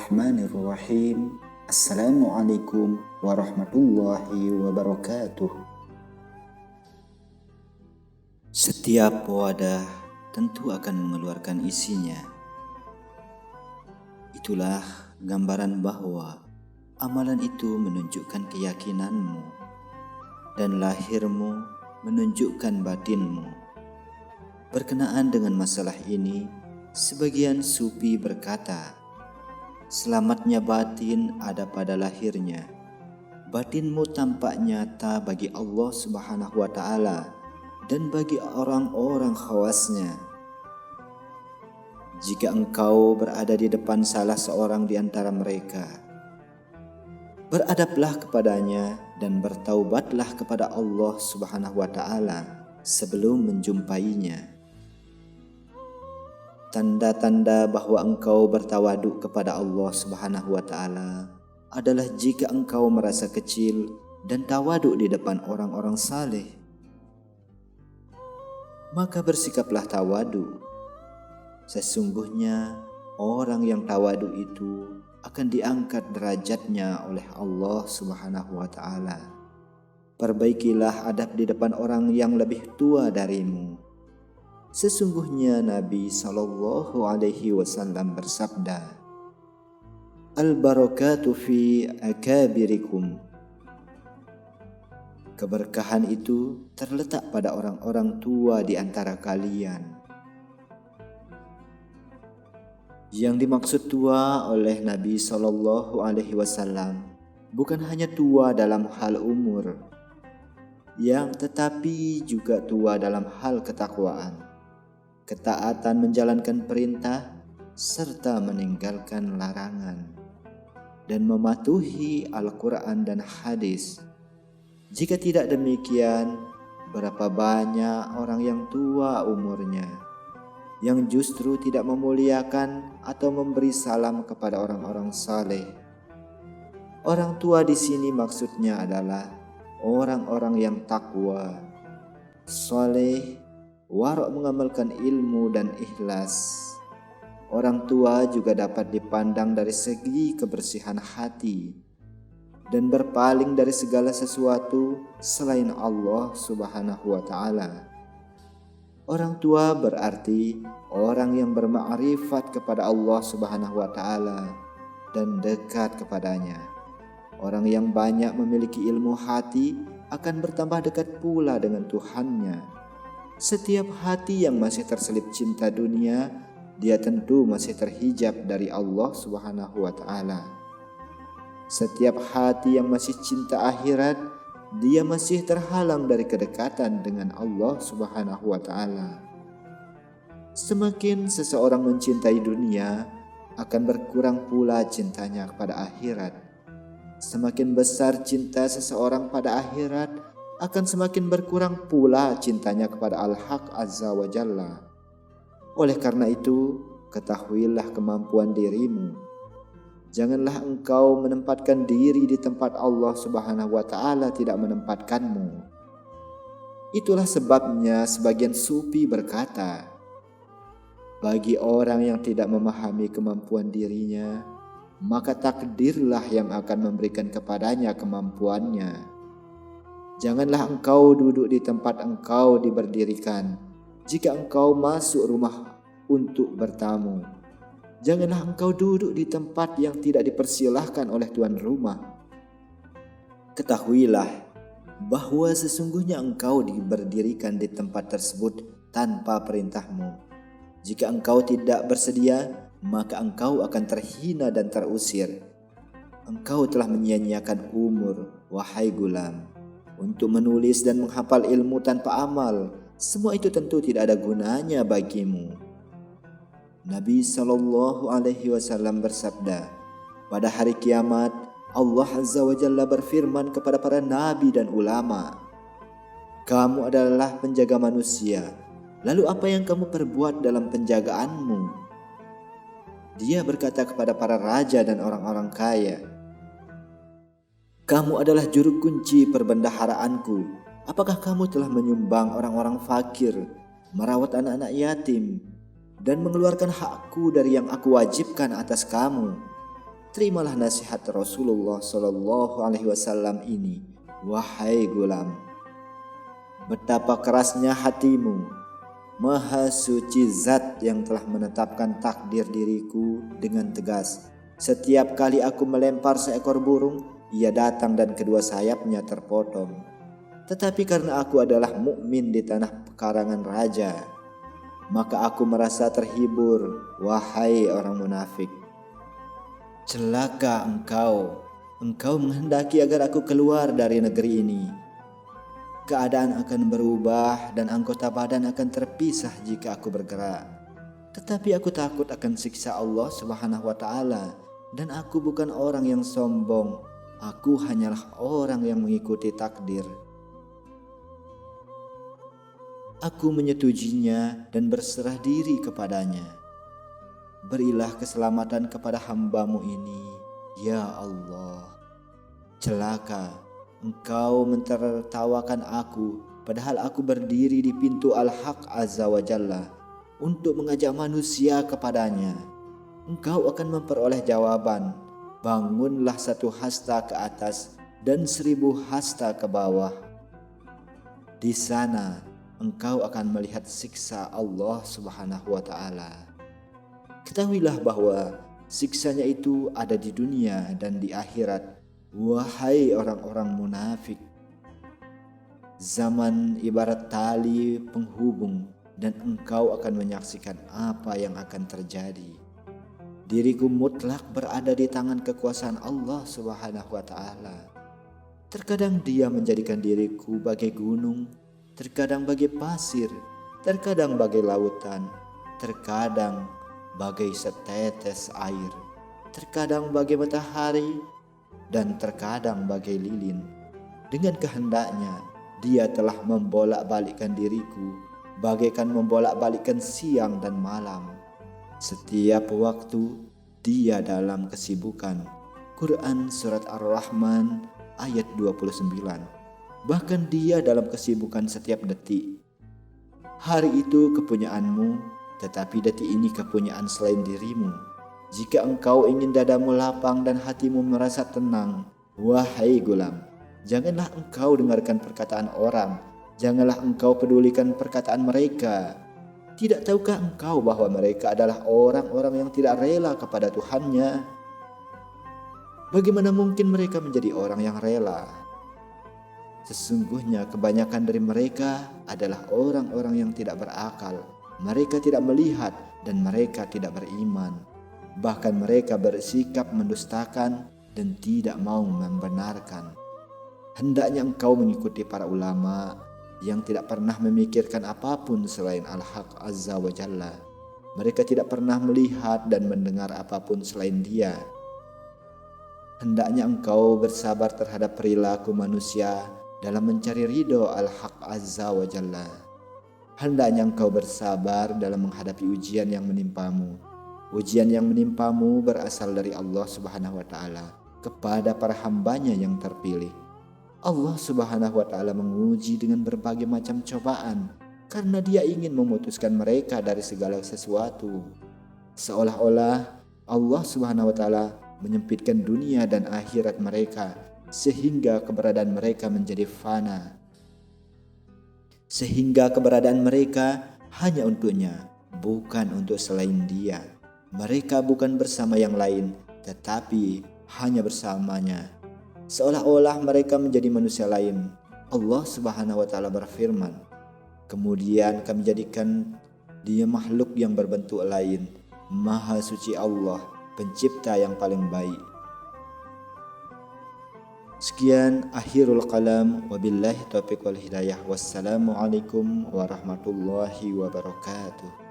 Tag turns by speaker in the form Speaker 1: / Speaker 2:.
Speaker 1: Bismillahirrahmanirrahim. Assalamualaikum warahmatullahi wabarakatuh. Setiap wadah tentu akan mengeluarkan isinya. Itulah gambaran bahwa amalan itu menunjukkan keyakinanmu dan lahirmu menunjukkan batinmu. Berkenaan dengan masalah ini, sebagian sufi berkata, selamatnya batin ada pada lahirnya. Batinmu tampak nyata bagi Allah Subhanahu wa Ta'ala dan bagi orang-orang khawasnya. Jika engkau berada di depan salah seorang di antara mereka, beradablah kepadanya dan bertaubatlah kepada Allah Subhanahu wa Ta'ala sebelum menjumpainya. Tanda-tanda bahwa engkau bertawaduk kepada Allah Subhanahu wa Ta'ala adalah jika engkau merasa kecil dan tawaduk di depan orang-orang saleh. Maka bersikaplah tawaduk. Sesungguhnya orang yang tawaduk itu akan diangkat derajatnya oleh Allah Subhanahu wa Ta'ala. Perbaikilah adab di depan orang yang lebih tua darimu. Sesungguhnya Nabi SAW bersabda, Al-barakatu fi akabirikum. Keberkahan itu terletak pada orang-orang tua di antara kalian. Yang dimaksud tua oleh Nabi SAW bukan hanya tua dalam hal umur, tetapi juga tua dalam hal ketakwaan, ketaatan menjalankan perintah serta meninggalkan larangan, dan mematuhi Al-Quran dan hadis. Jika tidak demikian, berapa banyak orang yang tua umurnya yang justru tidak memuliakan atau memberi salam kepada orang-orang saleh. Orang tua di sini maksudnya adalah orang-orang yang takwa, saleh, warok mengamalkan ilmu dan ikhlas. Orang tua juga dapat dipandang dari segi kebersihan hati dan berpaling dari segala sesuatu selain Allah Subhanahu wa Ta'ala. Orang tua berarti orang yang bermakrifat kepada Allah Subhanahu wa Ta'ala dan dekat kepadanya. Orang yang banyak memiliki ilmu hati akan bertambah dekat pula dengan Tuhannya. Setiap hati yang masih terselip cinta dunia, dia tentu masih terhijab dari Allah Subhanahu wa Ta'ala. Setiap hati yang masih cinta akhirat, dia masih terhalang dari kedekatan dengan Allah Subhanahu wa Ta'ala. Semakin seseorang mencintai dunia, akan berkurang pula cintanya kepada akhirat. Semakin besar cinta seseorang pada akhirat, akan semakin berkurang pula cintanya kepada Al-Haq Azza wa Jalla. Oleh karena itu, ketahuilah kemampuan dirimu. Janganlah engkau menempatkan diri di tempat Allah Subhanahu wa Ta'ala tidak menempatkanmu. Itulah sebabnya sebagian sufi berkata, bagi orang yang tidak memahami kemampuan dirinya, maka takdirlah yang akan memberikan kepadanya kemampuannya. Janganlah engkau duduk di tempat engkau diberdirikan jika engkau masuk rumah untuk bertamu. Janganlah engkau duduk di tempat yang tidak dipersilahkan oleh tuan rumah. Ketahuilah bahwa sesungguhnya engkau diberdirikan di tempat tersebut tanpa perintahmu. Jika engkau tidak bersedia, maka engkau akan terhina dan terusir. Engkau telah menyia-nyiakan umur, wahai gulam, untuk menulis dan menghafal ilmu tanpa amal. Semua itu tentu tidak ada gunanya bagimu. Nabi SAW bersabda, pada hari kiamat Allah Azza wa Jalla berfirman kepada para nabi dan ulama, kamu adalah penjaga manusia, lalu apa yang kamu perbuat dalam penjagaanmu? Dia berkata kepada para raja dan orang-orang kaya, kamu adalah juru kunci perbendaharaanku. Apakah kamu telah menyumbang orang-orang fakir, merawat anak-anak yatim, dan mengeluarkan hakku dari yang aku wajibkan atas kamu? Terimalah nasihat Rasulullah Shallallahu Alaihi Wasallam ini, wahai gulam. Betapa kerasnya hatimu, Maha suci zat yang telah menetapkan takdir diriku dengan tegas. Setiap kali aku melempar seekor burung, ia datang dan kedua sayapnya terpotong. Tetapi karena aku adalah mukmin di tanah pekarangan raja, maka aku merasa terhibur, wahai orang munafik. Celaka engkau menghendaki agar aku keluar dari negeri ini. Keadaan akan berubah dan anggota badan akan terpisah jika aku bergerak. Tetapi aku takut akan siksa Allah Subhanahu wa Ta'ala, dan aku bukan orang yang sombong. Aku hanyalah orang yang mengikuti takdir. Aku menyetujuinya dan berserah diri kepadanya. Berilah keselamatan kepada hamba-Mu ini, ya Allah. Celaka, engkau mentertawakan aku, padahal aku berdiri di pintu Al-Haq Azza wa Jalla untuk mengajak manusia kepadanya. Engkau akan memperoleh jawaban. Bangunlah satu hasta ke atas dan 1000 hasta ke bawah. Di sana engkau akan melihat siksa Allah Subhanahu wa Ta'ala. Ketahuilah bahwa siksanya itu ada di dunia dan di akhirat, wahai orang-orang munafik. Zaman ibarat tali penghubung, dan engkau akan menyaksikan apa yang akan terjadi. Diriku mutlak berada di tangan kekuasaan Allah Subhanahu wa Ta'ala. Terkadang Dia menjadikan diriku bagai gunung, terkadang bagai pasir, terkadang bagai lautan, terkadang bagai setetes air, terkadang bagai matahari, dan terkadang bagai lilin. Dengan kehendaknya, Dia telah membolak-balikkan diriku, bagaikan membolak-balikkan siang dan malam. Setiap waktu Dia dalam kesibukan. Quran Surat Ar-Rahman ayat 29. Bahkan Dia dalam kesibukan setiap detik. Hari itu kepunyaanmu, tetapi detik ini kepunyaan selain dirimu. Jika engkau ingin dadamu lapang dan hatimu merasa tenang, wahai gulam, janganlah engkau dengarkan perkataan orang, janganlah engkau pedulikan perkataan mereka. Tidak tahukah engkau bahwa mereka adalah orang-orang yang tidak rela kepada Tuhannya? Bagaimana mungkin mereka menjadi orang yang rela? Sesungguhnya kebanyakan dari mereka adalah orang-orang yang tidak berakal. Mereka tidak melihat dan mereka tidak beriman. Bahkan mereka bersikap mendustakan dan tidak mau membenarkan. Hendaknya engkau mengikuti para ulama yang tidak pernah memikirkan apapun selain Al-Haq Azza wa Jalla. Mereka tidak pernah melihat dan mendengar apapun selain Dia. Hendaknya engkau bersabar terhadap perilaku manusia dalam mencari ridho Al-Haq Azza wa Jalla. Hendaknya engkau bersabar dalam menghadapi ujian yang menimpamu. Ujian yang menimpamu berasal dari Allah Subhanahu wa Ta'ala kepada para hambanya yang terpilih. Allah Subhanahu wa Ta'ala menguji dengan berbagai macam cobaan karena Dia ingin memutuskan mereka dari segala sesuatu. Seolah-olah Allah Subhanahu wa Ta'ala menyempitkan dunia dan akhirat mereka sehingga keberadaan mereka menjadi fana. Sehingga keberadaan mereka hanya untuknya, bukan untuk selain Dia. Mereka bukan bersama yang lain, tetapi hanya bersamanya. Seolah-olah mereka menjadi manusia lain. Allah Subhanahu wa Ta'ala berfirman, kemudian kami jadikan Dia makhluk yang berbentuk lain. Maha suci Allah, pencipta yang paling baik. Sekian akhirul kalam, wabillahi taufiq wal hidayah. Wassalamualaikum warahmatullahi wabarakatuh.